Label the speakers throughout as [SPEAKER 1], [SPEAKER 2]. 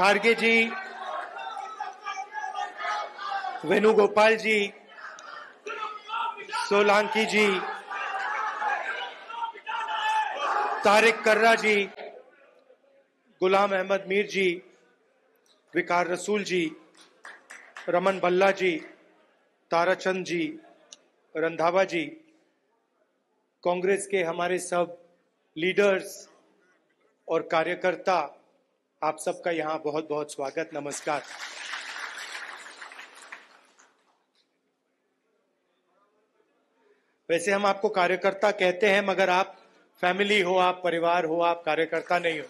[SPEAKER 1] खारगे जी, वेणुगोपाल जी, सोलंकी जी, तारिक कर्रा जी, गुलाम अहमद मीर जी, विकार रसूल जी, रमन भल्ला जी, ताराचंद जी, रंधावा जी, कांग्रेस के हमारे सब लीडर्स और कार्यकर्ता, आप सबका यहां बहुत बहुत स्वागत, नमस्कार। वैसे हम आपको कार्यकर्ता कहते हैं, मगर आप फैमिली हो, आप परिवार हो, आप कार्यकर्ता नहीं हो।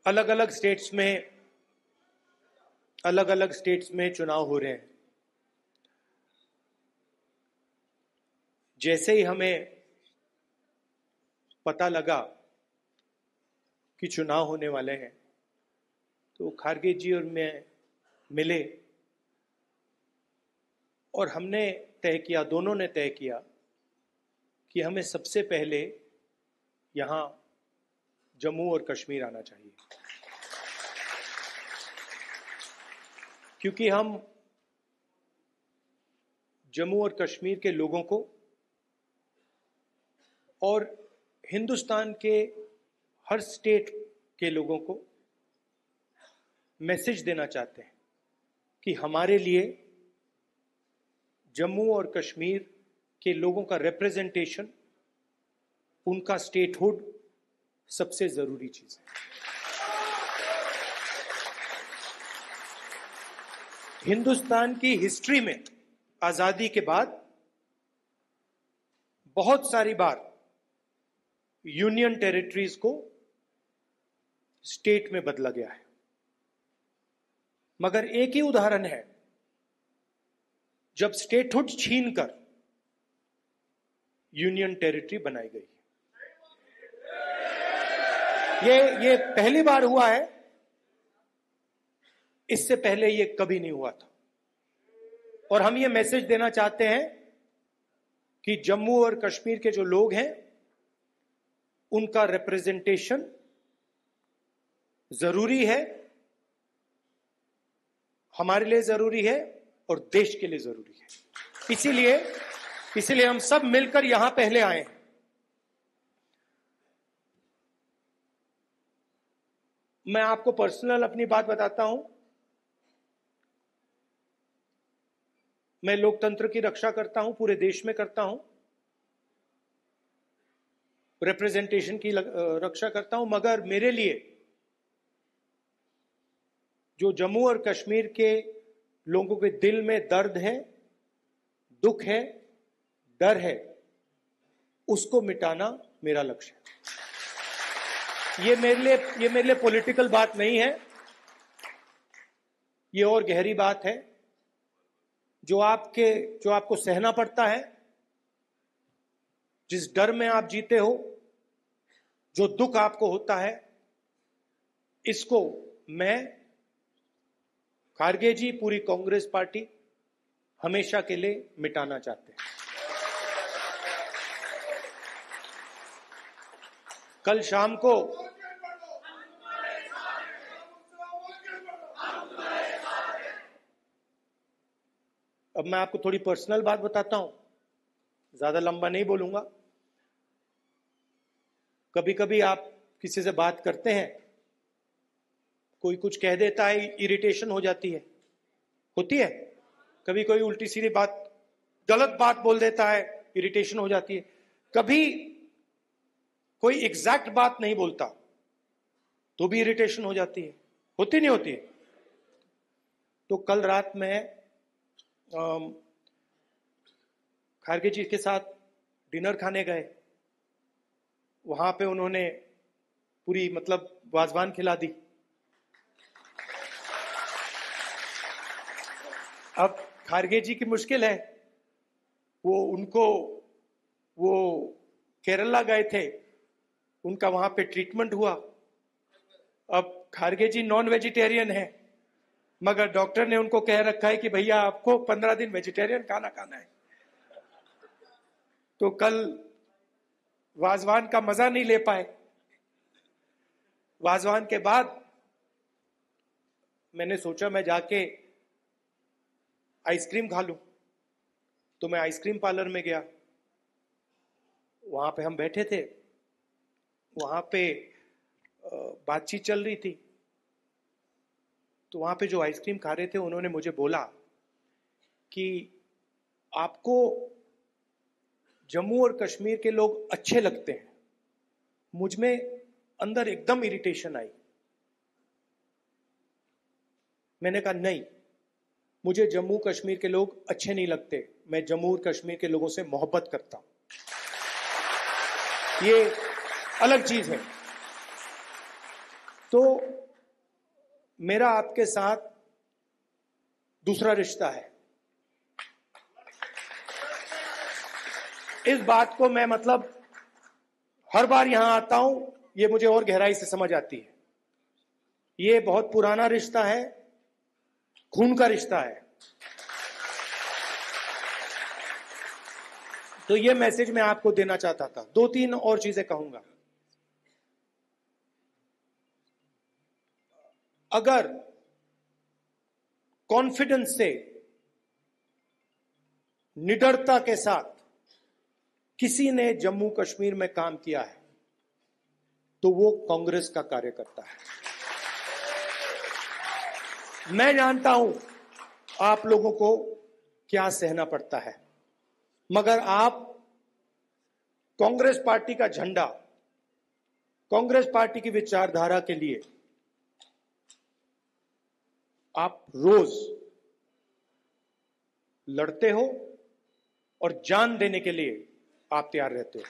[SPEAKER 1] अलग अलग स्टेट्स में चुनाव हो रहे हैं। जैसे ही हमें पता लगा कि चुनाव होने वाले हैं, तो खारगे जी और मैं मिले और हमने तय किया, दोनों ने तय किया कि हमें सबसे पहले यहां जम्मू और कश्मीर आना चाहिए, क्योंकि हम जम्मू और कश्मीर के लोगों को और हिंदुस्तान के हर स्टेट के लोगों को मैसेज देना चाहते हैं कि हमारे लिए जम्मू और कश्मीर के लोगों का रिप्रेजेंटेशन, उनका स्टेटहुड सबसे जरूरी चीज है। हिंदुस्तान की हिस्ट्री में आजादी के बाद बहुत सारी बार यूनियन टेरिटरीज को स्टेट में बदला गया है, मगर एक ही उदाहरण है जब स्टेटहुड छीनकर यूनियन टेरिटरी बनाई गई। ये पहली बार हुआ है, इससे पहले ये कभी नहीं हुआ था। और हम ये मैसेज देना चाहते हैं कि जम्मू और कश्मीर के जो लोग हैं, उनका रिप्रेजेंटेशन जरूरी है, हमारे लिए जरूरी है और देश के लिए जरूरी है। इसीलिए हम सब मिलकर यहां पहले आए हैं। मैं आपको पर्सनल अपनी बात बताता हूं। मैं लोकतंत्र की रक्षा करता हूं, पूरे देश में करता हूं, रिप्रेजेंटेशन की रक्षा करता हूं, मगर मेरे लिए जो जम्मू और कश्मीर के लोगों के दिल में दर्द है, दुख है, डर है, उसको मिटाना मेरा लक्ष्य है। ये मेरे लिए पॉलिटिकल बात नहीं है, ये और गहरी बात है जो आपको सहना पड़ता है, जिस डर में आप जीते हो, जो दुख आपको होता है, इसको मैं, खारगे जी, पूरी कांग्रेस पार्टी हमेशा के लिए मिटाना चाहते हैं। कल शाम को अब मैं आपको थोड़ी पर्सनल बात बताता हूं, ज्यादा लंबा नहीं बोलूंगा। कभी कभी आप किसी से बात करते हैं, कोई कुछ कह देता है, इरिटेशन हो जाती है, होती है। कभी कोई उल्टी सीधी बात, गलत बात बोल देता है, इरिटेशन हो जाती है। कभी कोई एग्जैक्ट बात नहीं बोलता तो भी इरिटेशन हो जाती है, होती नहीं होती। तो कल रात में खारगे जी के साथ डिनर खाने गए, वहां पे उन्होंने पूरी वाजवान खिला दी। अब खारगे जी की मुश्किल है, वो केरला गए थे, उनका वहां पे ट्रीटमेंट हुआ। अब खारगे जी नॉन वेजिटेरियन है, मगर डॉक्टर ने उनको कह रखा है कि भैया आपको 15 दिन वेजिटेरियन खाना खाना है। तो कल वाजवान का मजा नहीं ले पाए। वाजवान के बाद मैंने सोचा मैं जाके आइसक्रीम खा लूं, तो मैं आइसक्रीम पार्लर में गया। वहां पे हम बैठे थे, वहां पे बातचीत चल रही थी। तो वहां पे जो आइसक्रीम खा रहे थे उन्होंने मुझे बोला कि आपको जम्मू और कश्मीर के लोग अच्छे लगते हैं। मुझ में अंदर एकदम इरिटेशन आई। मैंने कहा नहीं, मुझे जम्मू कश्मीर के लोग अच्छे नहीं लगते, मैं जम्मू और कश्मीर के लोगों से मोहब्बत करता हूं, ये अलग चीज है। तो मेरा आपके साथ दूसरा रिश्ता है। इस बात को मैं मतलब हर बार यहां आता हूं, ये मुझे और गहराई से समझ आती है। ये बहुत पुराना रिश्ता है, खून का रिश्ता है। तो ये मैसेज मैं आपको देना चाहता था। 2-3 और चीजें कहूंगा। अगर कॉन्फिडेंस से, निडरता के साथ किसी ने जम्मू कश्मीर में काम किया है तो वो कांग्रेस का कार्यकर्ता है। मैं जानता हूं आप लोगों को क्या सहना पड़ता है, मगर आप कांग्रेस पार्टी का झंडा, कांग्रेस पार्टी की विचारधारा के लिए आप रोज लड़ते हो और जान देने के लिए आप तैयार रहते हो।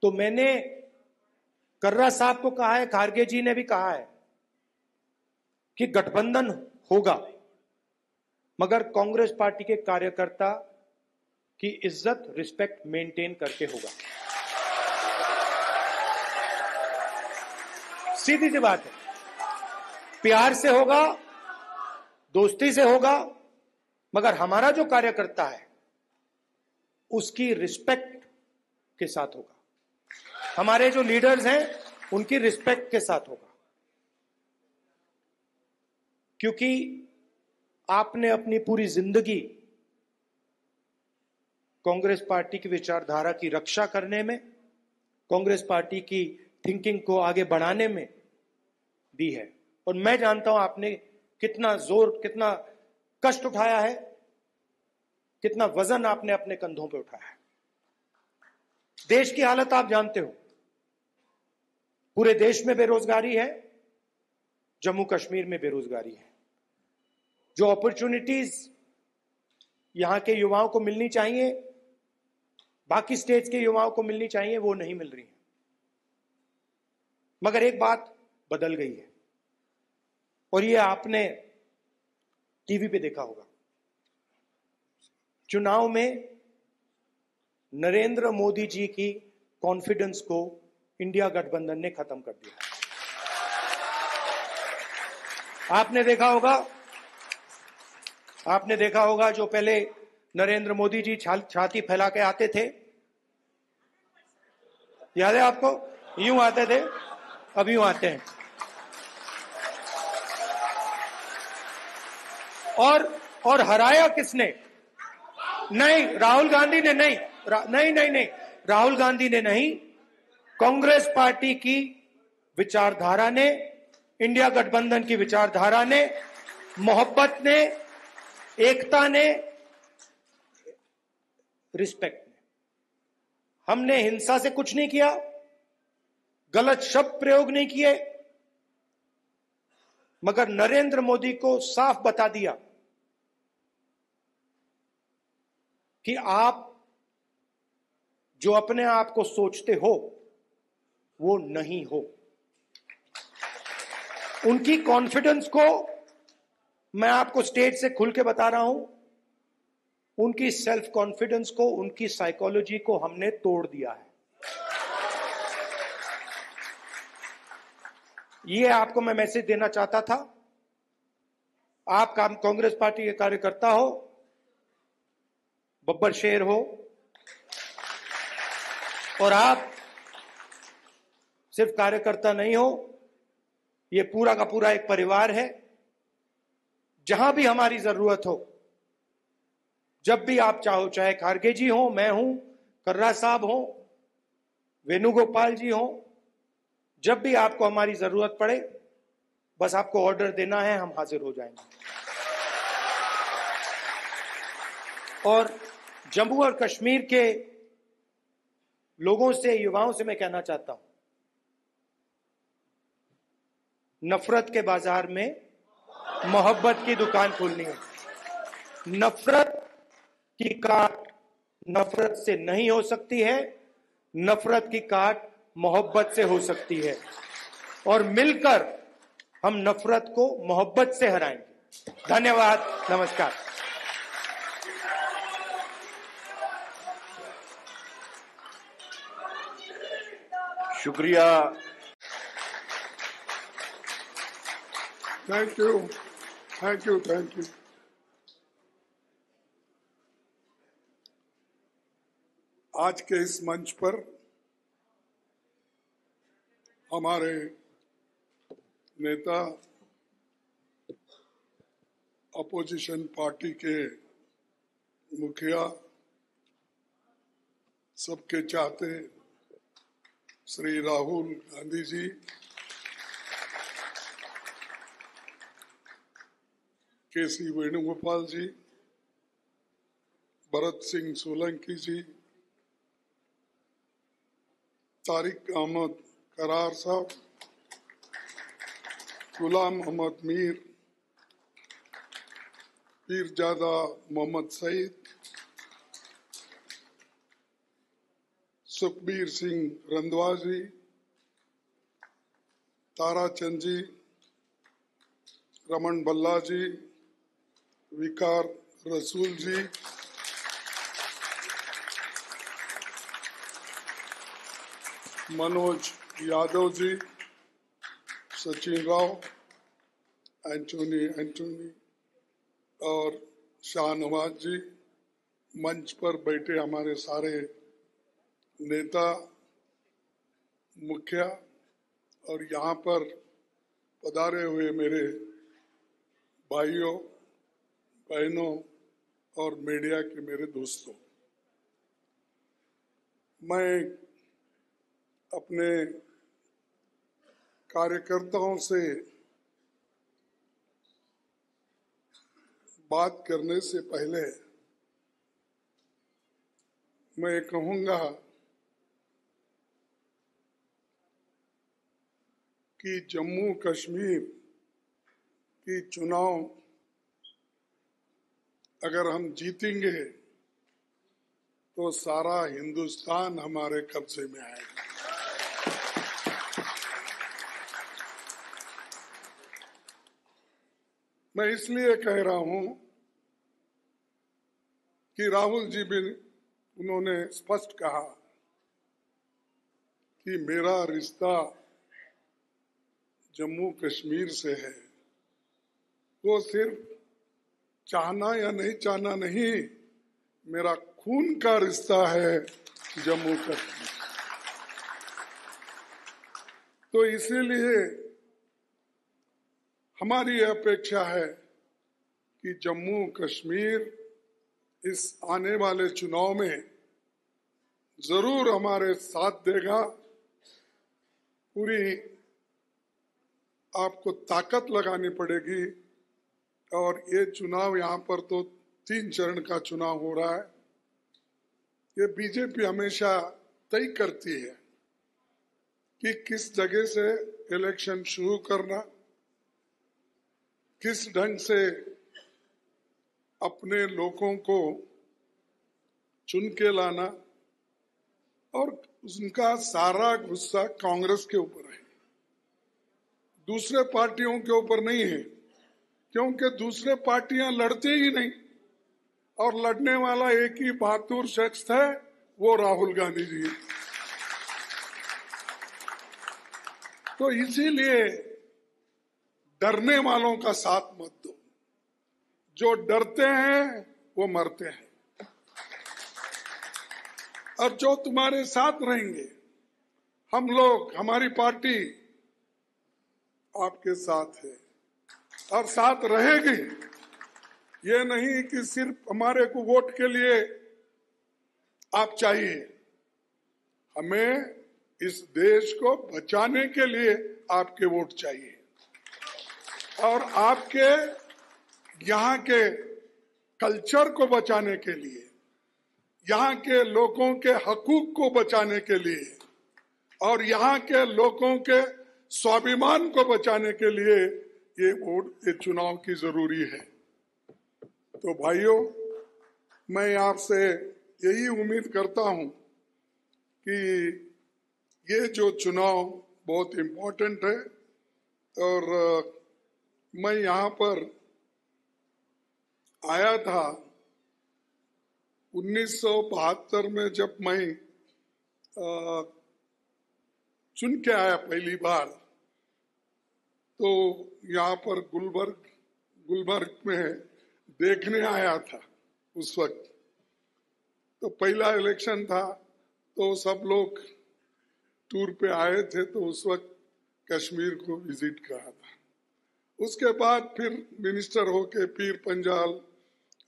[SPEAKER 1] तो मैंने कर्रा साहब को कहा है, खारगे जी ने भी कहा है कि गठबंधन होगा, मगर कांग्रेस पार्टी के कार्यकर्ता की इज्जत, रिस्पेक्ट मेंटेन करके होगा। सीधी सी बात है, प्यार से होगा, दोस्ती से होगा, मगर हमारा जो कार्यकर्ता है उसकी रिस्पेक्ट के साथ होगा। हमारे जो लीडर्स हैं उनकी रिस्पेक्ट के साथ होगा। क्योंकि आपने अपनी पूरी जिंदगी कांग्रेस पार्टी की विचारधारा की रक्षा करने में, कांग्रेस पार्टी की थिंकिंग को आगे बढ़ाने में दी है। और मैं जानता हूं आपने कितना जोर, कितना कष्ट उठाया है, कितना वजन आपने अपने कंधों पे उठाया है। देश की हालत आप जानते हो, पूरे देश में बेरोजगारी है, जम्मू कश्मीर में बेरोजगारी है। जो अपॉर्चुनिटीज यहां के युवाओं को मिलनी चाहिए, बाकी स्टेट्स के युवाओं को मिलनी चाहिए, वो नहीं मिल रही है। मगर एक बात बदल गई है, और ये आपने टीवी पे देखा होगा। चुनाव में नरेंद्र मोदी जी की कॉन्फिडेंस को इंडिया गठबंधन ने खत्म कर दिया। आपने देखा होगा जो पहले नरेंद्र मोदी जी छाती फैला के आते थे, याद है आपको? यूं आते थे, अब यूं आते हैं। और हराया किसने? नहीं, राहुल गांधी ने नहीं, नहीं, राहुल गांधी ने नहीं, कांग्रेस पार्टी की विचारधारा ने, इंडिया गठबंधन की विचारधारा ने, मोहब्बत ने, एकता ने, रिस्पेक्ट ने। हमने हिंसा से कुछ नहीं किया, गलत शब्द प्रयोग नहीं किए, मगर नरेंद्र मोदी को साफ बता दिया कि आप जो अपने आप को सोचते हो वो नहीं हो। उनकी कॉन्फिडेंस को मैं आपको स्टेज से खुल के बता रहा हूं, उनकी सेल्फ कॉन्फिडेंस को, उनकी साइकोलॉजी को हमने तोड़ दिया है। ये आपको मैं मैसेज देना चाहता था। आप कांग्रेस पार्टी के कार्यकर्ता हो, बब्बर शेर हो, और आप सिर्फ कार्यकर्ता नहीं हो, ये पूरा का पूरा एक परिवार है। जहां भी हमारी जरूरत हो, जब भी आप चाहो, चाहे खारगे जी हो, मैं हूं, कर्रा साहब हो, वेणुगोपाल जी हो, जब भी आपको हमारी जरूरत पड़े, बस आपको ऑर्डर देना है, हम हाजिर हो जाएंगे। और जम्मू और कश्मीर के लोगों से, युवाओं से मैं कहना चाहता हूं, नफरत के बाजार में मोहब्बत की दुकान खोलनी है। नफरत की काट नफरत से नहीं हो सकती है, नफरत की काट मोहब्बत से हो सकती है, और मिलकर हम नफरत को मोहब्बत से हराएंगे। धन्यवाद, नमस्कार।
[SPEAKER 2] शुक्रिया।
[SPEAKER 3] Thank you, thank you, thank you. आज के इस मंच पर हमारे नेता, अपोजिशन पार्टी के मुखिया, सबके चाहते श्री राहुल गांधी जी, केसी वेणुगोपाल जी, भरत सिंह सोलंकी जी, तारिक अहमद करार साहब, गुलाम मोहम्मद मीर, पीरजादा मोहम्मद सईद, सुखबीर सिंह रंधवा जी, ताराचंद जी, रमन बल्ला जी, विकार रसूल जी, मनोज यादव जी, सचिन राव, एंटोनी और शाहनवाज जी, मंच पर बैठे हमारे सारे नेता, मुखिया, और यहाँ पर पधारे हुए मेरे भाइयों, बहनों और मीडिया के मेरे दोस्तों, मैं अपने कार्यकर्ताओं से बात करने से पहले मैं कहूंगा कि जम्मू कश्मीर की चुनाव अगर हम जीतेंगे तो सारा हिंदुस्तान हमारे कब्जे में आएगा। मैं इसलिए कह रहा हूं कि राहुल जी भी उन्होंने स्पष्ट कहा कि मेरा रिश्ता जम्मू कश्मीर से है। वो सिर्फ चाहना या नहीं चाहना नहीं, मेरा खून का रिश्ता है जम्मू कश्मीर। तो इसीलिए हमारी अपेक्षा है कि जम्मू कश्मीर इस आने वाले चुनाव में जरूर हमारे साथ देगा। पूरी आपको ताकत लगानी पड़ेगी। और ये चुनाव, यहाँ पर तो 3 चरण का चुनाव हो रहा है। ये बीजेपी हमेशा तय करती है कि किस जगह से इलेक्शन शुरू करना, किस ढंग से अपने लोगों को चुन के लाना, और उनका सारा गुस्सा कांग्रेस के ऊपर है, दूसरे पार्टियों के ऊपर नहीं है, क्योंकि दूसरे पार्टियां लड़ती ही नहीं, और लड़ने वाला एक ही बहादुर शख्स है, वो राहुल गांधी जी। तो इसीलिए डरने वालों का साथ मत दो। जो डरते हैं वो मरते हैं। और जो तुम्हारे साथ रहेंगे, हम लोग, हमारी पार्टी आपके साथ है और साथ रहेगी। ये नहीं कि सिर्फ हमारे को वोट के लिए आप चाहिए, हमें इस देश को बचाने के लिए आपके वोट चाहिए और आपके यहाँ के कल्चर को बचाने के लिए, यहाँ के लोगों के हकूक को बचाने के लिए और यहाँ के लोगों के स्वाभिमान को बचाने के लिए ये वोट, ये चुनाव की जरूरी है। तो भाइयों, मैं आपसे यही उम्मीद करता हूं कि ये जो चुनाव बहुत इम्पोर्टेंट है और मैं यहाँ पर आया था 1972 में, जब मैं चुन के आया पहली बार, तो यहाँ पर गुलबर्ग में देखने आया था। उस वक्त तो पहला इलेक्शन था, तो सब लोग टूर पे आए थे, तो उस वक्त कश्मीर को विजिट करा था। उसके बाद फिर मिनिस्टर होके पीर पंजाल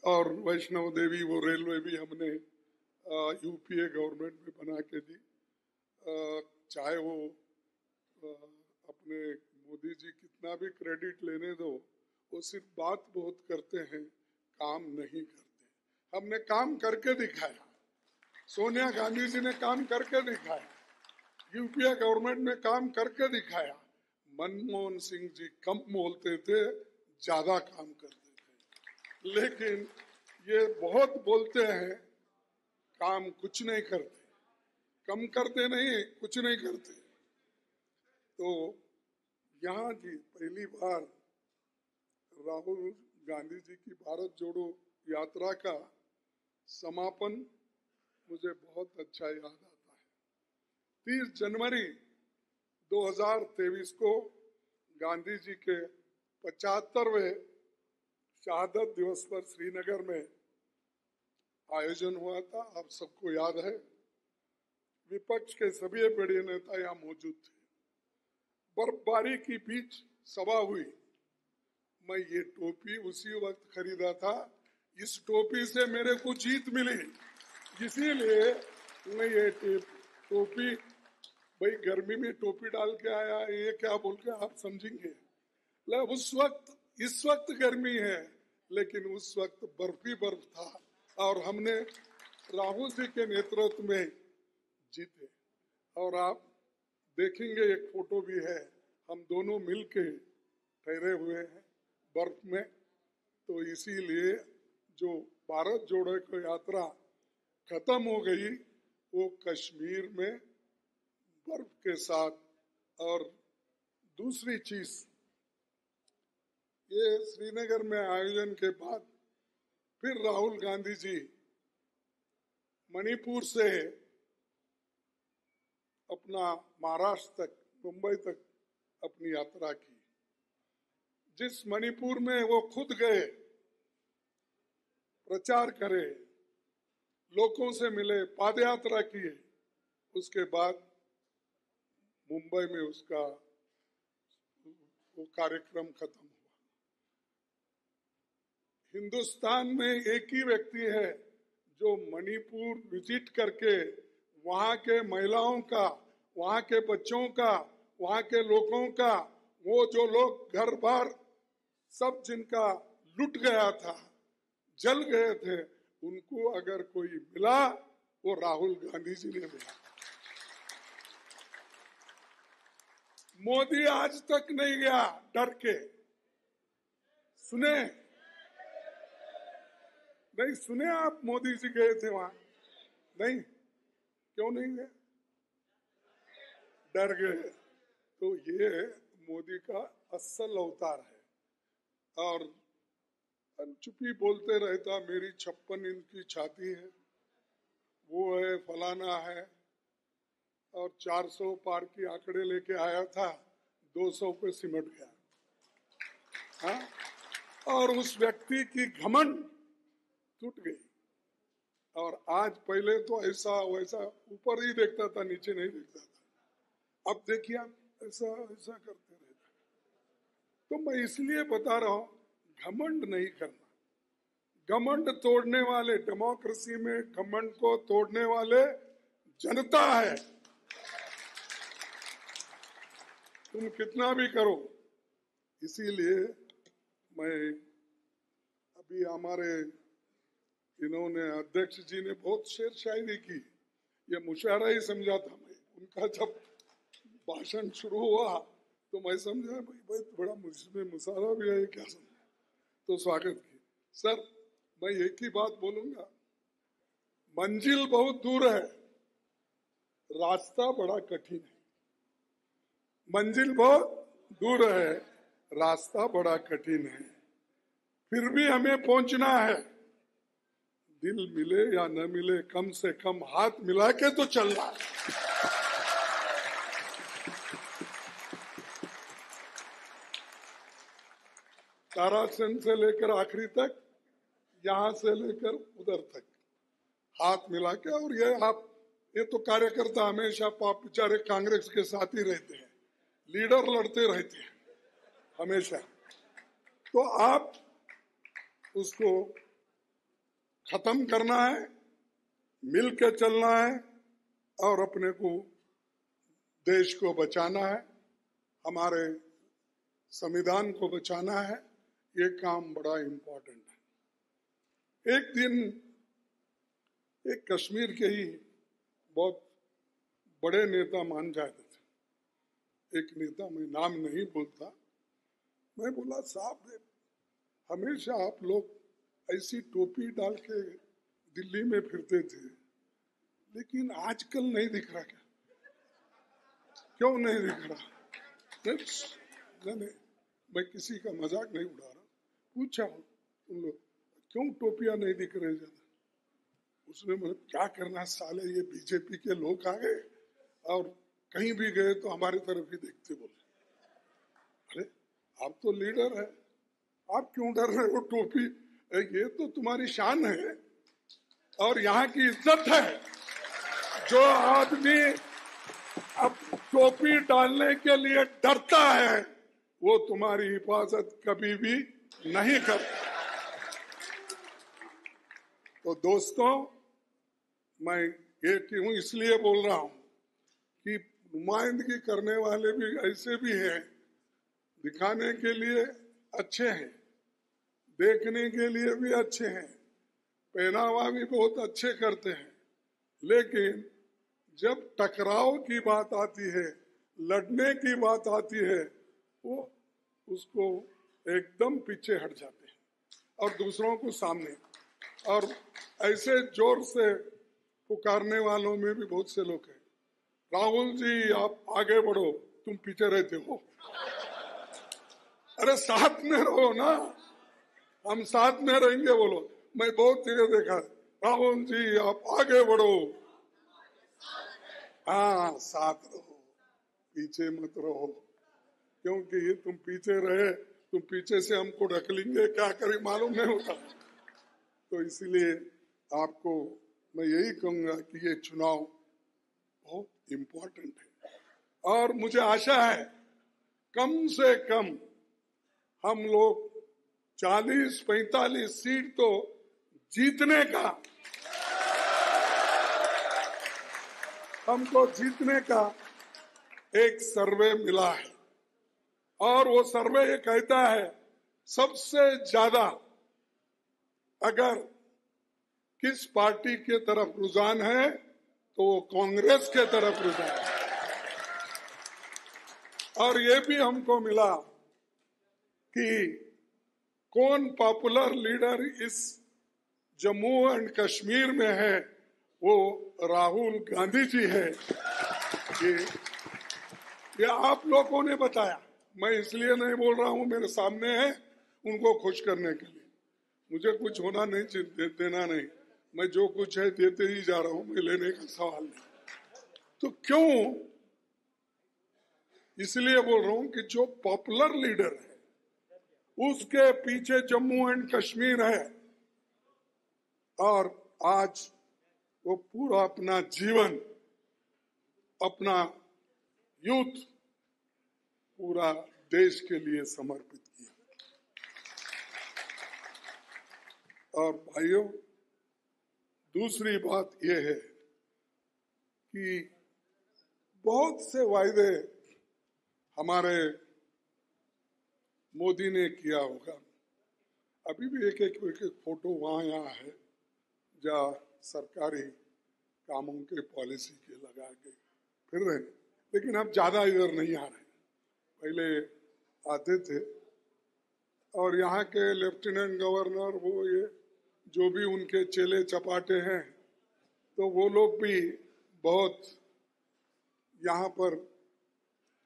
[SPEAKER 3] और वैष्णव देवी, वो रेलवे भी हमने यूपीए गवर्नमेंट में बना के दी। चाहे वो अपने मोदी जी कितना भी क्रेडिट लेने दो, वो सिर्फ बात बहुत करते हैं, काम नहीं करते। हमने काम करके दिखाया, सोनिया गांधी जी ने काम करके दिखाया, यूपीए गवर्नमेंट ने काम करके दिखाया। मनमोहन सिंह जी कम बोलते थे, ज्यादा काम करते थे, लेकिन ये बहुत बोलते हैं, काम कुछ नहीं करते, कम करते नहीं, कुछ नहीं करते। तो यहाँ जी पहली बार राहुल गांधी जी की भारत जोड़ो यात्रा का समापन मुझे बहुत अच्छा याद आता है। 30 जनवरी 2023 को गांधी जी के 75वें शहादत दिवस पर श्रीनगर में आयोजन हुआ था। आप सबको याद है, विपक्ष के सभी बड़े नेता यहाँ मौजूद थे। बर्फबारी की बीच सभा हुई। मैं ये टोपी उसी वक्त खरीदा था, इस टोपी से मेरे को जीत मिली, इसीलिए मैं ये टोपी, भाई गर्मी में टोपी डाल के आया, ये क्या बोल के आप समझेंगे। उस वक्त, इस वक्त गर्मी है, लेकिन उस वक्त बर्फ ही बर्फ था और हमने राहुल जी के नेतृत्व में जीते। और आप देखेंगे, एक फोटो भी है, हम दोनों मिलके ठहरे हुए हैं बर्फ में। तो इसीलिए जो भारत जोड़ो की यात्रा खत्म हो गई, वो कश्मीर में बर्फ के साथ। और दूसरी चीज, ये श्रीनगर में आयोजन के बाद फिर राहुल गांधी जी मणिपुर से अपना महाराष्ट्र तक, मुंबई तक अपनी यात्रा की। जिस मणिपुर में वो खुद गए, प्रचार करे, लोगों से मिले, पादयात्रा किए, उसके बाद मुंबई में उसका वो कार्यक्रम खत्म हुआ। हिंदुस्तान में एक ही व्यक्ति है जो मणिपुर विजिट करके वहां के महिलाओं का, वहां के बच्चों का, वहां के लोगों का, वो जो लोग घर बार सब जिनका लुट गया था, जल गए थे, उनको अगर कोई मिला, वो राहुल गांधी जी ने मिला। मोदी आज तक नहीं गया डर के। सुने नहीं, सुने आप मोदी जी गए थे वहां? नहीं, क्यों नहीं गए? डर गए। तो ये मोदी का असल अवतार है। और चुप्पी बोलते रहता, मेरी 56 इंच की छाती है, वो है, फलाना है, और 400 पार की आंकड़े लेके आया था, 200 पे सिमट गया। हाँ? और उस व्यक्ति की घमंड टूट गई। और आज पहले तो ऐसा वैसा ऊपर ही देखता था, नीचे नहीं देखता था। अब देखिए आप ऐसा ऐसा करते रहते। तो मैं इसलिए बता रहा हूं, घमंड नहीं करना। घमंड तोड़ने वाले, डेमोक्रेसी में घमंड को तोड़ने वाले जनता है। तुम कितना भी करो। इसीलिए मैं अभी हमारे इन्होंने अध्यक्ष जी ने बहुत शेर शायरी की, ये मुशायरा ही समझा था मैं। उनका जब भाषण शुरू हुआ तो मैं समझा भाई बड़ा मुझमें मुशायरा भी है क्या, समझा तो स्वागत की। सर मैं एक ही बात बोलूंगा, मंजिल बहुत दूर है, रास्ता बड़ा कठिन है। मंजिल बहुत दूर है, रास्ता बड़ा कठिन है, फिर भी हमें पहुंचना है। दिल मिले या न मिले, कम से कम हाथ मिला के तो चलना है। तारासन से लेकर आखिरी तक, यहां से लेकर उधर तक हाथ मिला के। और ये तो कार्यकर्ता हमेशा बेचारे कांग्रेस के साथ ही रहते हैं, लीडर लड़ते रहते हैं हमेशा। तो आप उसको खत्म करना है, मिल के चलना है और अपने को, देश को बचाना है, हमारे संविधान को बचाना है। ये काम बड़ा इम्पोर्टेंट है। एक दिन एक कश्मीर के ही बहुत बड़े नेता मान जाते थे, एक नेता, मैं नाम नहीं बोलता, मैं बोला साहब हमेशा आप लोग ऐसी टोपी डाल के दिल्ली में फिरते थे, लेकिन आजकल नहीं दिख रहा क्या? क्यों नहीं दिख रहा? नहीं, मैं किसी का मजाक नहीं उड़ा रहा। पूछा तुम लोग क्यों टोपियां नहीं दिख रहे ज्यादा? उसने मतलब क्या करना साले, ये बीजेपी के लोग आ गए और कहीं भी गए तो हमारी तरफ ही देखते। बोले अरे आप तो लीडर है, आप क्यों डर रहे हो? टोपी ये तो तुम्हारी शान है और यहाँ की इज्जत है। जो आदमी अब टोपी डालने के लिए डरता है वो तुम्हारी हिफाजत कभी भी नहीं करता। तो दोस्तों, मैं ये क्यों इसलिए बोल रहा हूं कि नुमाइंदगी करने वाले भी ऐसे भी हैं, दिखाने के लिए अच्छे हैं, देखने के लिए भी अच्छे हैं, पहनावा भी बहुत अच्छे करते हैं, लेकिन जब टकराव की बात आती है, लड़ने की बात आती है, वो उसको एकदम पीछे हट जाते हैं और दूसरों को सामने। और ऐसे जोर से पुकारने वालों में भी बहुत से लोग हैं। राहुल जी आप आगे बढ़ो, तुम पीछे रहते हो। अरे साथ में रहो ना, हम साथ में रहेंगे बोलो। मैं बहुत जगह देखा, राहुल जी आप आगे बढ़ो, हाँ साथ रहो, पीछे मत रहो, क्योंकि तुम पीछे रहे, तुम पीछे से हमको ढकलेंगे, क्या करें मालूम नहीं होता। तो इसलिए आपको मैं यही कहूंगा कि ये चुनाव बहुत इम्पोर्टेंट है और मुझे आशा है कम से कम हम लोग 40-45 सीट तो जीतने का, हमको जीतने का एक सर्वे मिला है और वो सर्वे ये कहता है सबसे ज्यादा अगर किस पार्टी के तरफ रुझान है तो वो कांग्रेस के तरफ रुझान है। और ये भी हमको मिला कि कौन पॉपुलर लीडर इस जम्मू एंड कश्मीर में है, वो राहुल गांधी जी है। ये आप लोगों ने बताया, मैं इसलिए नहीं बोल रहा हूं, मेरे सामने है, उनको खुश करने के लिए। मुझे कुछ होना नहीं, देना नहीं, मैं जो कुछ है देते ही जा रहा हूं, मैं लेने का सवाल नहीं। तो क्यों इसलिए बोल रहा हूं कि जो पॉपुलर लीडर है उसके पीछे जम्मू एंड कश्मीर है। और आज वो पूरा अपना जीवन, अपना यूथ पूरा देश के लिए समर्पित किया। और भाइयों, दूसरी बात यह है कि बहुत से वायदे हमारे मोदी ने किया होगा। अभी भी एक एक फोटो वहां यहाँ है जहाँ सरकारी कामों के पॉलिसी के लगा के फिर रहे, लेकिन अब ज्यादा इधर नहीं आ रहे। पहले आते थे और यहाँ के लेफ्टिनेंट गवर्नर वो ये जो भी उनके चेले चपाटे हैं, तो वो लोग भी बहुत यहाँ पर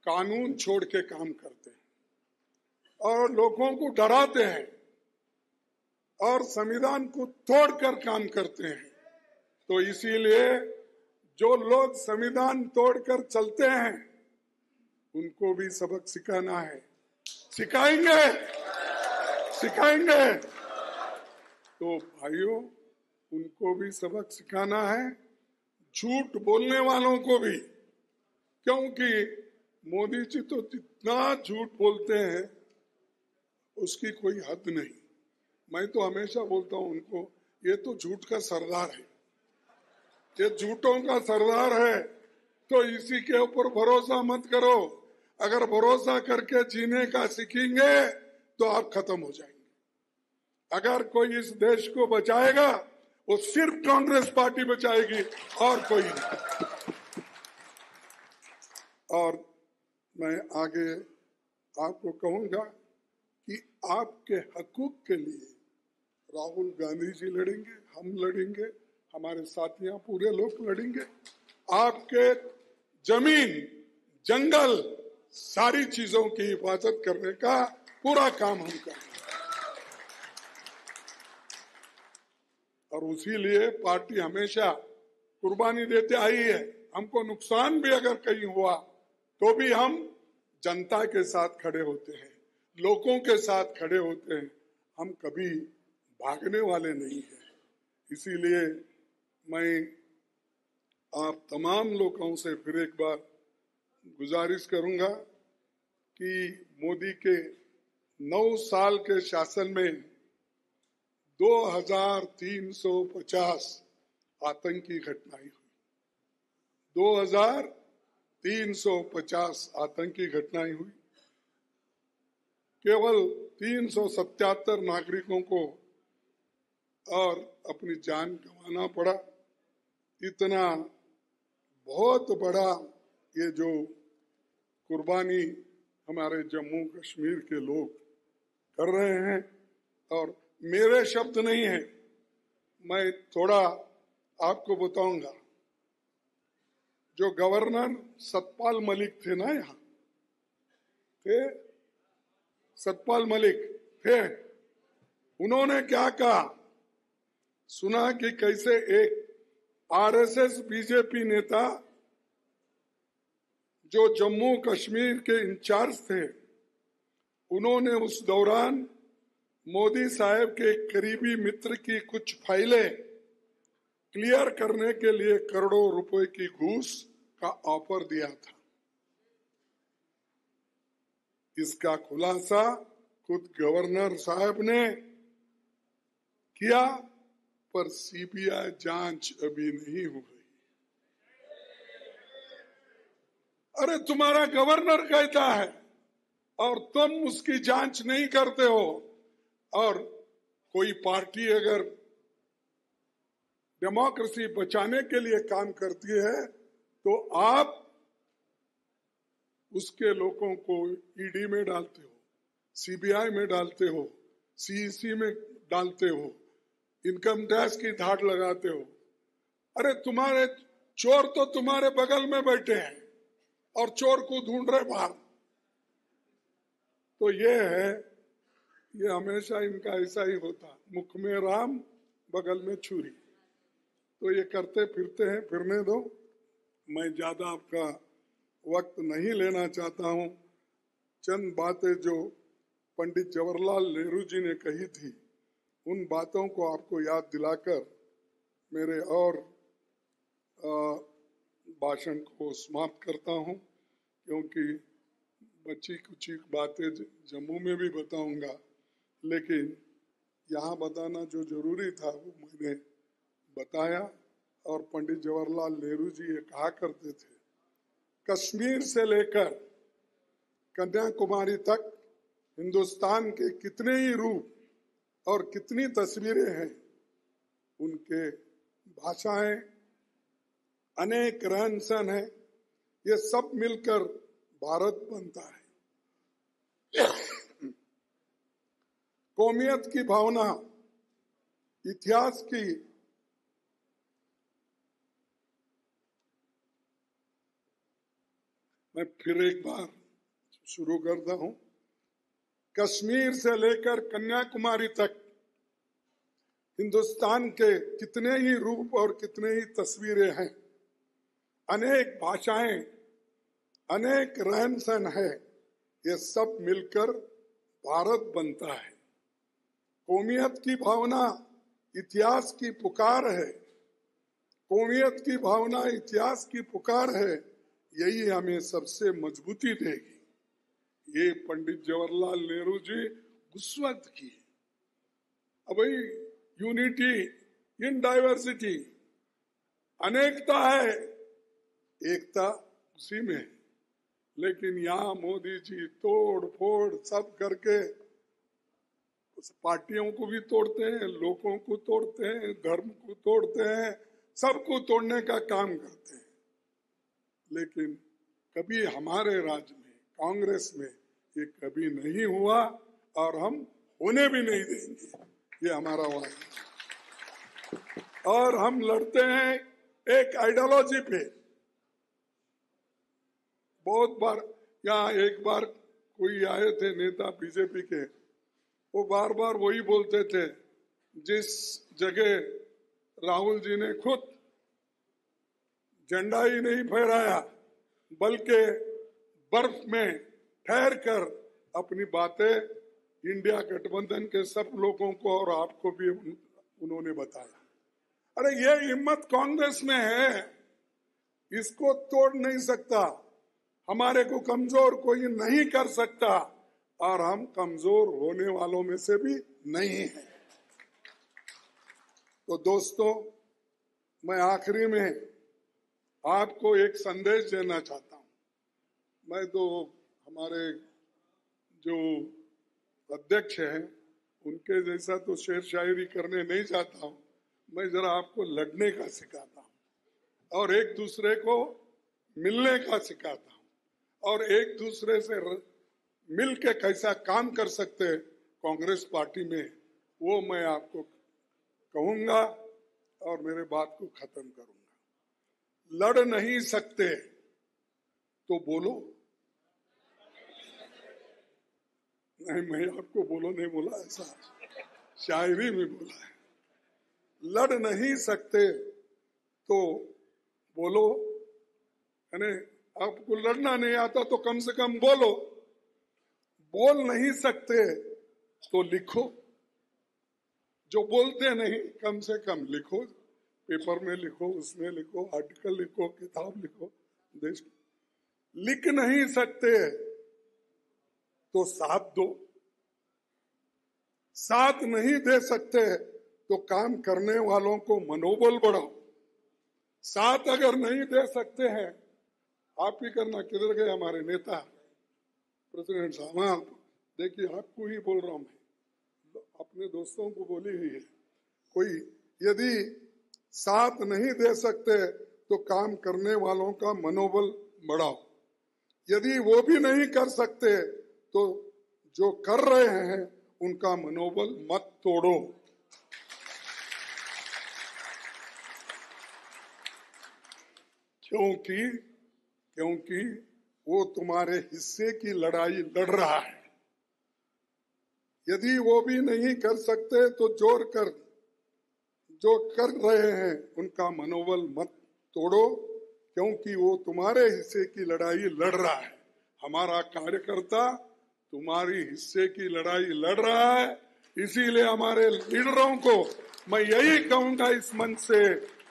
[SPEAKER 3] कानून छोड़ के काम करते हैं और लोगों को डराते हैं और संविधान को तोड़कर काम करते हैं। तो इसीलिए जो लोग संविधान तोड़कर चलते हैं उनको भी सबक सिखाना है। सिखाएंगे सिखाएंगे। तो भाइयों, उनको भी सबक सिखाना है, झूठ बोलने वालों को भी, क्योंकि मोदी जी तो जितना झूठ बोलते हैं उसकी कोई हद नहीं। मैं तो हमेशा बोलता हूं उनको, ये तो झूठ का सरदार है, ये झूठों का सरदार है, तो इसी के ऊपर भरोसा मत करो। अगर भरोसा करके जीने का सीखेंगे तो आप खत्म हो जाएंगे। अगर कोई इस देश को बचाएगा वो सिर्फ कांग्रेस पार्टी बचाएगी और कोई नहीं। और मैं आगे आपको कहूंगा कि आपके हकूक के लिए राहुल गांधी जी लड़ेंगे, हम लड़ेंगे, हमारे साथियां पूरे लोग लड़ेंगे। आपके जमीन, जंगल, सारी चीजों की हिफाजत करने का पूरा काम हम करेंगे। और उसी लिए पार्टी हमेशा कुर्बानी देते आई है। हमको नुकसान भी अगर कहीं हुआ तो भी हम जनता के साथ खड़े होते हैं, लोगों के साथ खड़े होते हैं। हम कभी भागने वाले नहीं हैं। इसीलिए मैं आप तमाम लोगों से फिर एक बार गुजारिश करूंगा कि मोदी के 9 साल के शासन में 2350 आतंकी घटनाएं हुई। 2350 आतंकी घटनाएं हुई। केवल 377 नागरिकों को और अपनी जान गंवाना पड़ा। इतना बहुत बड़ा ये जो कुर्बानी हमारे जम्मू कश्मीर के लोग कर रहे हैं, और मेरे शब्द नहीं है, मैं थोड़ा आपको बताऊंगा। जो गवर्नर सतपाल मलिक थे ना, यहाँ थे सतपाल मलिक थे, उन्होंने क्या कहा सुना कि कैसे एक आरएसएस बीजेपी नेता जो जम्मू कश्मीर के इंचार्ज थे, उन्होंने उस दौरान मोदी साहब के करीबी मित्र की कुछ फाइलें क्लियर करने के लिए करोड़ों रुपए की घूस का ऑफर दिया था। इसका खुलासा खुद गवर्नर साहब ने किया, पर सीबीआई जांच अभी नहीं हुई। अरे तुम्हारा गवर्नर कहता है और तुम उसकी जांच नहीं करते हो। और कोई पार्टी अगर डेमोक्रेसी बचाने के लिए काम करती है तो आप उसके लोगों को ईडी में डालते हो, सीबीआई में डालते हो, सीईसी में डालते हो, इनकम टैक्स की धाड़ लगाते हो। अरे तुम्हारे चोर तो तुम्हारे बगल में बैठे हैं और चोर को ढूंढ रहे बाहर। तो ये है, ये हमेशा इनका ऐसा ही होता, मुख में राम बगल में छुरी। तो ये करते फिरते हैं, फिरने दो। मैं ज्यादा आपका वक्त नहीं लेना चाहता हूं। चंद बातें जो पंडित जवाहरलाल नेहरू जी ने कही थी, उन बातों को आपको याद दिलाकर मेरे और भाषण को समाप्त करता हूं, क्योंकि बची कुछ बातें जम्मू में भी बताऊंगा, लेकिन यहाँ बताना जो जरूरी था वो मैंने बताया। और पंडित जवाहरलाल नेहरू जी ये कहा करते थे, कश्मीर से लेकर कन्याकुमारी तक हिंदुस्तान के कितने ही रूप और कितनी तस्वीरें हैं, उनके भाषाएं, अनेक रहन सहन है, ये सब मिलकर भारत बनता है। कौमियत की भावना, इतिहास की मैं फिर एक बार शुरू करता हूं। कश्मीर से लेकर कन्याकुमारी तक हिंदुस्तान के कितने ही रूप और कितने ही तस्वीरें हैं, अनेक भाषाएं, अनेक रहन सहन है, ये सब मिलकर भारत बनता है। कौमियत की भावना इतिहास की पुकार है, कौमियत की भावना इतिहास की पुकार है, यही हमें सबसे मजबूती देगी। ये पंडित जवाहरलाल नेहरू जी उस वक्त की। अब भाई यूनिटी इन डाइवर्सिटी, अनेकता है, एकता उसी में। लेकिन यहाँ मोदी जी तोड़ फोड़ सब करके पार्टियों को भी तोड़ते हैं, लोगों को तोड़ते हैं, धर्म को तोड़ते हैं, सबको तोड़ने का काम करते हैं। लेकिन कभी हमारे राज्य में, कांग्रेस में ये कभी नहीं हुआ और हम होने भी नहीं देंगे, ये हमारा वादा। और हम लड़ते हैं एक आइडियोलॉजी पे। बहुत बार यहाँ एक बार कोई आए थे नेता बीजेपी के, वो बार बार वही बोलते थे, जिस जगह राहुल जी ने खुद झंडा ही नहीं फहराया बल्कि बर्फ में ठहर कर अपनी बातें इंडिया गठबंधन के सब लोगों को और आपको भी उन्होंने बताया। अरे ये हिम्मत कांग्रेस में है, इसको तोड़ नहीं सकता, हमारे को कमजोर कोई नहीं कर सकता, और हम कमजोर होने वालों में से भी नहीं हैं। तो दोस्तों, मैं आखिरी में आपको एक संदेश देना चाहता हूं। मैं तो हमारे जो अध्यक्ष हैं उनके जैसा तो शेर शायरी करने नहीं चाहता हूं, मैं जरा आपको लड़ने का सिखाता हूं और एक दूसरे को मिलने का सिखाता हूं और एक दूसरे से मिल के कैसा काम कर सकते हैं कांग्रेस पार्टी में, वो मैं आपको कहूंगा और मेरे बात को खत्म करूंगा। लड़ नहीं सकते तो बोलो। नहीं, मैं आपको बोलो नहीं बोला, ऐसा शायरी में बोला है। लड़ नहीं सकते तो बोलो, यानी आपको लड़ना नहीं आता तो कम से कम बोलो। बोल नहीं सकते तो लिखो, जो बोलते नहीं कम से कम लिखो, पेपर में लिखो, उसमें लिखो, आर्टिकल लिखो, किताब लिखो। देश लिख नहीं सकते तो साथ दो, साथ नहीं दे सकते तो काम करने वालों को मनोबल बढ़ाओ। साथ अगर नहीं दे सकते हैं, आप ही करना। किधर गए हमारे नेता प्रेसिडेंट साहब? देखिए, आपको ही बोल रहा हूं मैं, अपने दोस्तों को बोली हुई है। कोई यदि साथ नहीं दे सकते तो काम करने वालों का मनोबल बढ़ाओ। यदि वो भी नहीं कर सकते तो जो कर रहे हैं उनका मनोबल मत तोड़ो। क्योंकि वो तुम्हारे हिस्से की लड़ाई लड़ रहा है। यदि वो भी नहीं कर सकते तो जोर कर जो कर रहे हैं उनका मनोबल मत तोड़ो, क्योंकि वो तुम्हारे हिस्से की लड़ाई लड़ रहा है। हमारा कार्यकर्ता तुम्हारी हिस्से की लड़ाई लड़ रहा है। इसीलिए हमारे लीडरों को मैं यही कहूंगा इस मंच से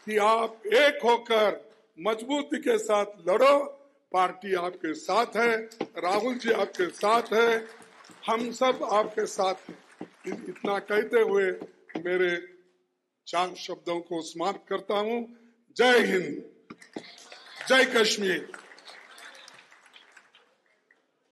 [SPEAKER 3] कि आप एक होकर मजबूती के साथ लड़ो। पार्टी आपके साथ है, राहुल जी आपके साथ है, हम सब आपके साथ हैं। इतना कहते हुए मेरे 4 शब्दों को समाप्त करता हूं। जय हिंद, जय कश्मीर।